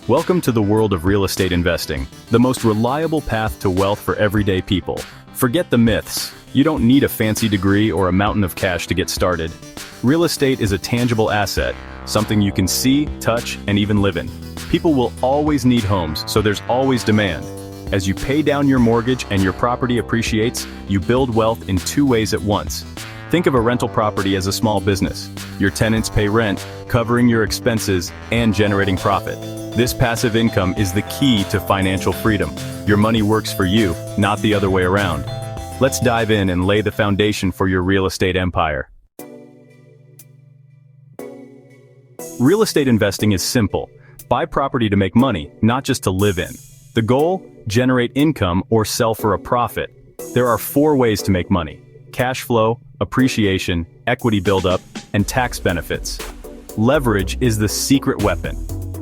Welcome to the world of real estate investing, the most reliable path to wealth for everyday people. Forget the myths. You don't need a fancy degree or a mountain of cash to get started. Real estate is a tangible asset, something you can see, touch, and even live in. People will always need homes, so there's always demand. As you pay down your mortgage and your property appreciates, you build wealth in two ways at once. Think of a rental property as a small business. Your tenants pay rent, covering your expenses and generating profit. This passive income is the key to financial freedom. Your money works for you, not the other way around. Let's dive in and lay the foundation for your real estate empire. Real estate investing is simple. Buy property to make money, not just to live in. The goal? Generate income or sell for a profit. There are 4 ways to make money: cash flow, appreciation, equity buildup, and tax benefits. Leverage is the secret weapon.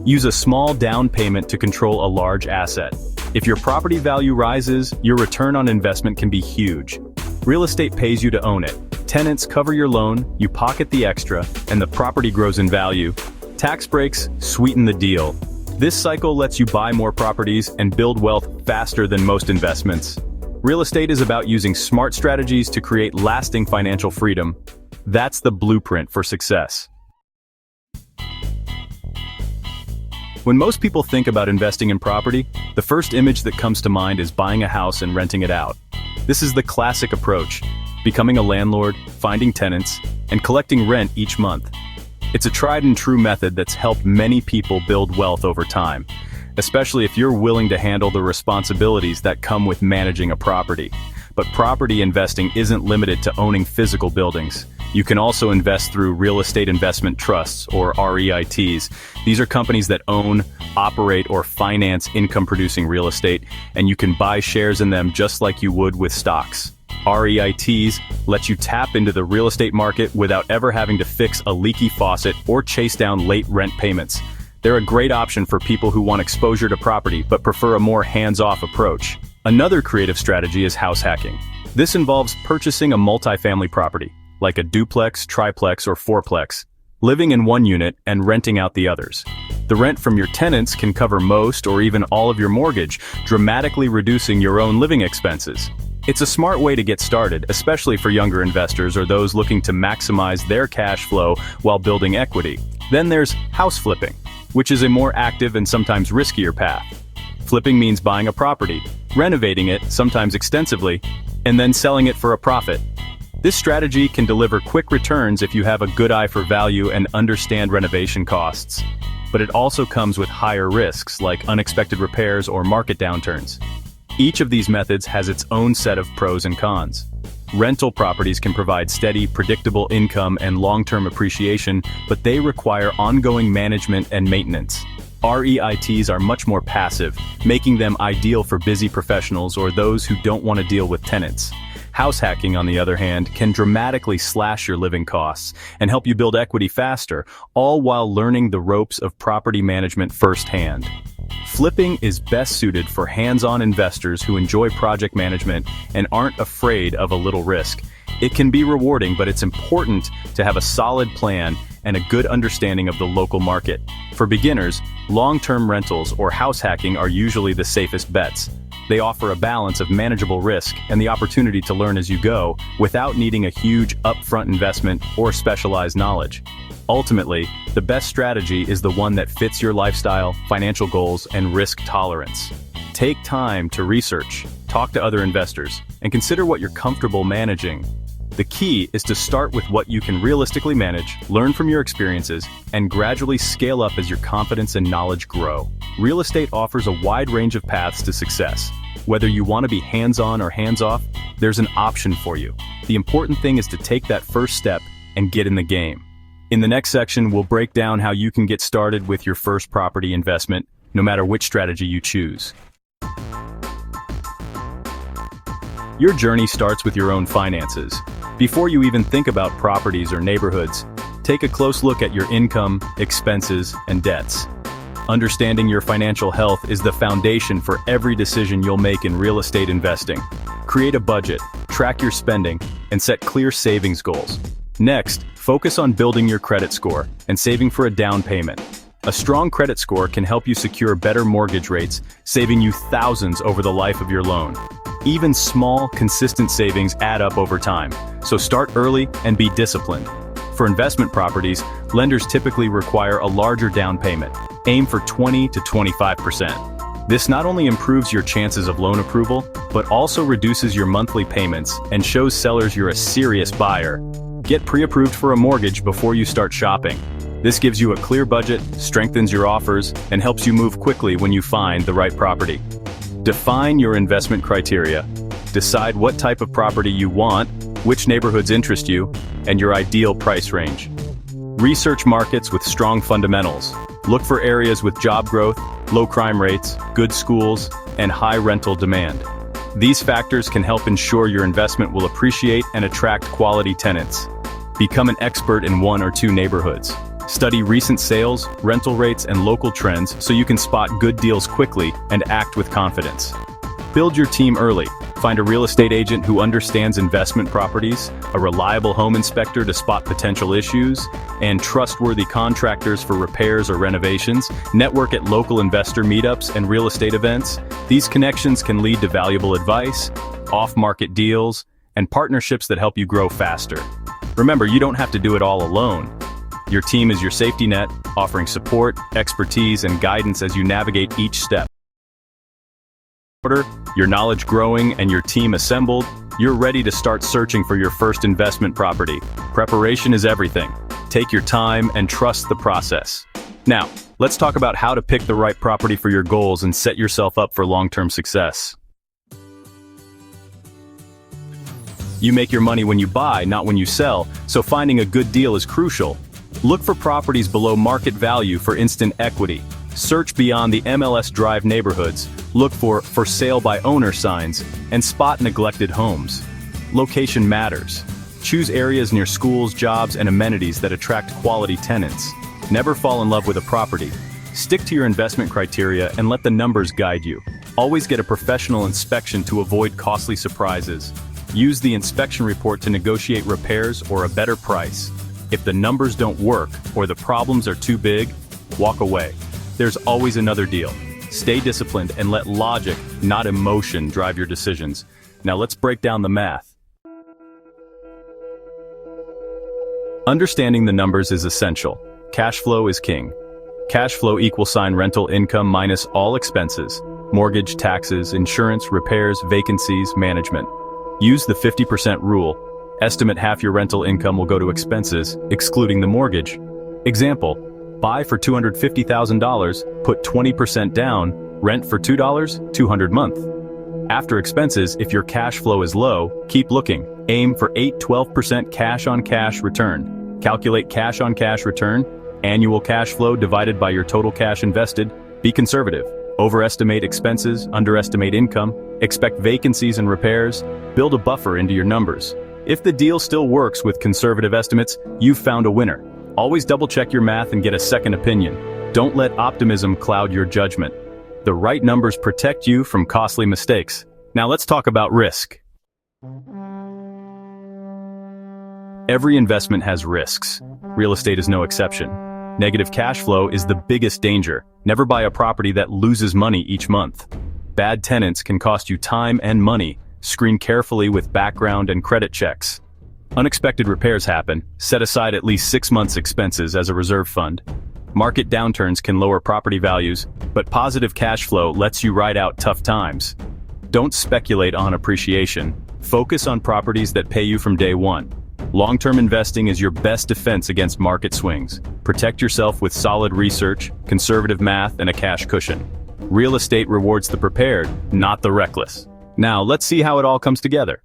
Use a small down payment to control a large asset. If your property value rises, your return on investment can be huge. Real estate pays you to own it. Tenants cover your loan, you pocket the extra, and the property grows in value. Tax breaks sweeten the deal. This cycle lets you buy more properties and build wealth faster than most investments. Real estate is about using smart strategies to create lasting financial freedom. That's the blueprint for success. When most people think about investing in property, the first image that comes to mind is buying a house and renting it out. This is the classic approach: becoming a landlord, finding tenants, and collecting rent each month. It's a tried and true method that's helped many people build wealth over time, especially if you're willing to handle the responsibilities that come with managing a property. But property investing isn't limited to owning physical buildings. You can also invest through real estate investment trusts, or REITs. These are companies that own, operate, or finance income-producing real estate, and you can buy shares in them just like you would with stocks. REITs let you tap into the real estate market without ever having to fix a leaky faucet or chase down late rent payments. They're a great option for people who want exposure to property but prefer a more hands-off approach. Another creative strategy is house hacking. This involves purchasing a multifamily property, like a duplex, triplex, or fourplex, living in one unit and renting out the others. The rent from your tenants can cover most or even all of your mortgage, dramatically reducing your own living expenses. It's a smart way to get started, especially for younger investors or those looking to maximize their cash flow while building equity. Then there's house flipping, which is a more active and sometimes riskier path. Flipping means buying a property, renovating it, sometimes extensively, and then selling it for a profit. This strategy can deliver quick returns if you have a good eye for value and understand renovation costs. But it also comes with higher risks, like unexpected repairs or market downturns. Each of these methods has its own set of pros and cons. Rental properties can provide steady, predictable income and long-term appreciation, but they require ongoing management and maintenance. REITs are much more passive, making them ideal for busy professionals or those who don't want to deal with tenants. House hacking, on the other hand, can dramatically slash your living costs and help you build equity faster, all while learning the ropes of property management firsthand. Flipping is best suited for hands-on investors who enjoy project management and aren't afraid of a little risk. It can be rewarding, but it's important to have a solid plan and a good understanding of the local market. For beginners, long-term rentals or house hacking are usually the safest bets. They offer a balance of manageable risk and the opportunity to learn as you go without needing a huge upfront investment or specialized knowledge. Ultimately, the best strategy is the one that fits your lifestyle, financial goals, and risk tolerance. Take time to research, talk to other investors, and consider what you're comfortable managing. The key is to start with what you can realistically manage, learn from your experiences, and gradually scale up as your confidence and knowledge grow. Real estate offers a wide range of paths to success. Whether you want to be hands-on or hands-off, there's an option for you. The important thing is to take that first step and get in the game. In the next section, we'll break down how you can get started with your first property investment, no matter which strategy you choose. Your journey starts with your own finances. Before you even think about properties or neighborhoods, take a close look at your income, expenses, and debts. Understanding your financial health is the foundation for every decision you'll make in real estate investing. Create a budget, track your spending, and set clear savings goals. Next, focus on building your credit score and saving for a down payment. A strong credit score can help you secure better mortgage rates, saving you thousands over the life of your loan. Even small, consistent savings add up over time, so start early and be disciplined. For investment properties, lenders typically require a larger down payment. Aim for 20 to 25%. This not only improves your chances of loan approval, but also reduces your monthly payments and shows sellers you're a serious buyer. Get pre-approved for a mortgage before you start shopping. This gives you a clear budget, strengthens your offers, and helps you move quickly when you find the right property. Define your investment criteria. Decide what type of property you want, which neighborhoods interest you, and your ideal price range. Research markets with strong fundamentals. Look for areas with job growth, low crime rates, good schools, and high rental demand. These factors can help ensure your investment will appreciate and attract quality tenants. Become an expert in one or two neighborhoods. Study recent sales, rental rates, and local trends so you can spot good deals quickly and act with confidence. Build your team early. Find a real estate agent who understands investment properties, a reliable home inspector to spot potential issues, and trustworthy contractors for repairs or renovations. Network at local investor meetups and real estate events. These connections can lead to valuable advice, off-market deals, and partnerships that help you grow faster. Remember, you don't have to do it all alone. Your team is your safety net, offering support, expertise, and guidance as you navigate each step. Your knowledge growing and your team assembled, you're ready to start searching for your first investment property. Preparation is everything. Take your time and trust the process. Now, let's talk about how to pick the right property for your goals and set yourself up for long-term success. You make your money when you buy, not when you sell, so finding a good deal is crucial. Look for properties below market value for instant equity. Search beyond the MLS Drive neighborhoods, look for sale by owner signs, and spot neglected homes. Location matters. Choose areas near schools, jobs, and amenities that attract quality tenants. Never fall in love with a property. Stick to your investment criteria and let the numbers guide you. Always get a professional inspection to avoid costly surprises. Use the inspection report to negotiate repairs or a better price. If the numbers don't work or the problems are too big, walk away. There's always another deal. Stay disciplined and let logic, not emotion, drive your decisions. Now let's break down the math. Understanding the numbers is essential. Cash flow is king. Cash flow equals rental income minus all expenses, mortgage, taxes, insurance, repairs, vacancies, management. Use the 50% rule. Estimate half your rental income will go to expenses, excluding the mortgage. Example, buy for $250,000, put 20% down, rent for $2, $200 month. After expenses, if your cash flow is low, keep looking. Aim for 8-12% cash-on-cash return. Calculate cash-on-cash return, annual cash flow divided by your total cash invested. Be conservative. Overestimate expenses, underestimate income, expect vacancies and repairs, build a buffer into your numbers. If the deal still works with conservative estimates, you've found a winner. Always double-check your math and get a second opinion. Don't let optimism cloud your judgment. The right numbers protect you from costly mistakes. Now let's talk about risk. Every investment has risks. Real estate is no exception. Negative cash flow is the biggest danger. Never buy a property that loses money each month. Bad tenants can cost you time and money. Screen carefully with background and credit checks. Unexpected repairs happen. Set aside at least 6 months' expenses as a reserve fund. Market downturns can lower property values, but positive cash flow lets you ride out tough times. Don't speculate on appreciation. Focus on properties that pay you from day one. Long-term investing is your best defense against market swings. Protect yourself with solid research, conservative math, and a cash cushion. Real estate rewards the prepared, not the reckless. Now, let's see how it all comes together.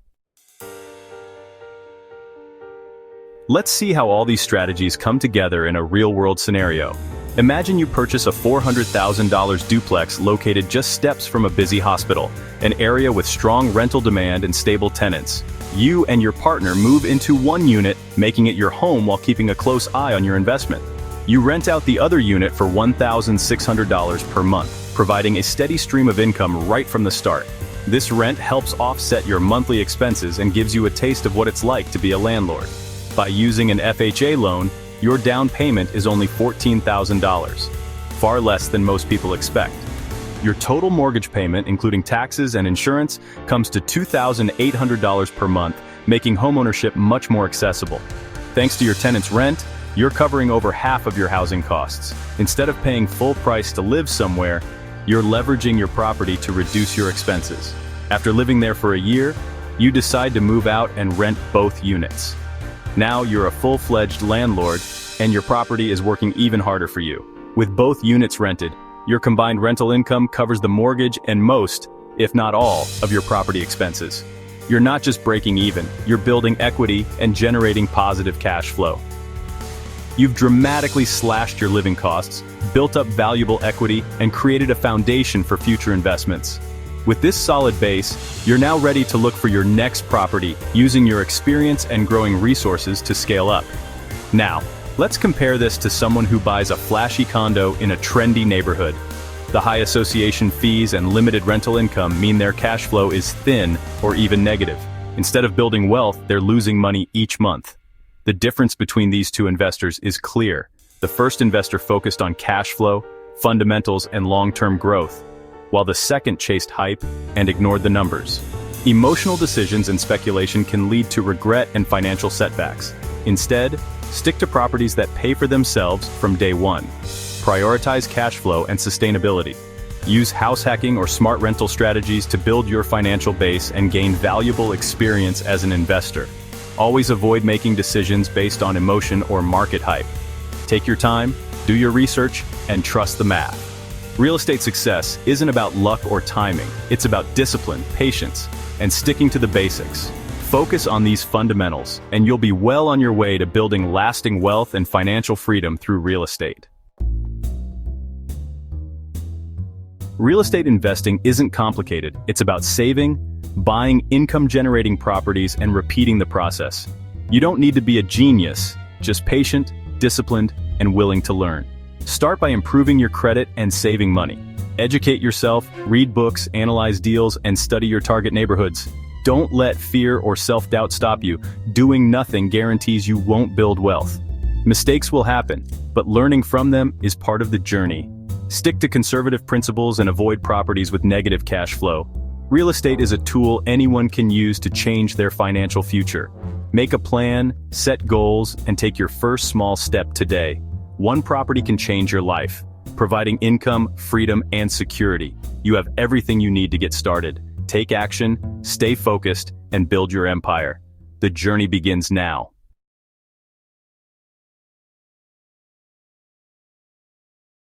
Let's see how all these strategies come together in a real-world scenario. Imagine you purchase a $400,000 duplex located just steps from a busy hospital, an area with strong rental demand and stable tenants. You and your partner move into one unit, making it your home while keeping a close eye on your investment. You rent out the other unit for $1,600 per month, providing a steady stream of income right from the start. This rent helps offset your monthly expenses and gives you a taste of what it's like to be a landlord. By using an FHA loan, your down payment is only $14,000. far less than most people expect. Your total mortgage payment, including taxes and insurance, comes to $2,800 per month, making homeownership much more accessible. Thanks to your tenant's rent, you're covering over half of your housing costs. Instead of paying full price to live somewhere, you're leveraging your property to reduce your expenses. After living there for a year, you decide to move out and rent both units. Now you're a full-fledged landlord, and your property is working even harder for you. With both units rented, your combined rental income covers the mortgage and most, if not all, of your property expenses. You're not just breaking even, you're building equity and generating positive cash flow. You've dramatically slashed your living costs, built up valuable equity, and created a foundation for future investments. With this solid base, you're now ready to look for your next property, using your experience and growing resources to scale up. Now, let's compare this to someone who buys a flashy condo in a trendy neighborhood. The high association fees and limited rental income mean their cash flow is thin or even negative. Instead of building wealth, they're losing money each month. The difference between these two investors is clear. The first investor focused on cash flow, fundamentals, and long-term growth, while the second chased hype and ignored the numbers. Emotional decisions and speculation can lead to regret and financial setbacks. Instead, stick to properties that pay for themselves from day one. Prioritize cash flow and sustainability. Use house hacking or smart rental strategies to build your financial base and gain valuable experience as an investor. Always avoid making decisions based on emotion or market hype. Take your time, do your research, and trust the math. Real estate success isn't about luck or timing. It's about discipline, patience, and sticking to the basics. Focus on these fundamentals, and you'll be well on your way to building lasting wealth and financial freedom through real estate. Real estate investing isn't complicated. It's about saving, buying income-generating properties, and repeating the process. You don't need to be a genius, just patient, disciplined, and willing to learn. Start by improving your credit and saving money. Educate yourself, read books, analyze deals, and study your target neighborhoods. Don't let fear or self-doubt stop you. Doing nothing guarantees you won't build wealth. Mistakes will happen, but learning from them is part of the journey. Stick to conservative principles and avoid properties with negative cash flow. Real estate is a tool anyone can use to change their financial future. Make a plan, set goals, and take your first small step today. One property can change your life, providing income, freedom, and security. You have everything you need to get started. Take action, stay focused, and build your empire. The journey begins now.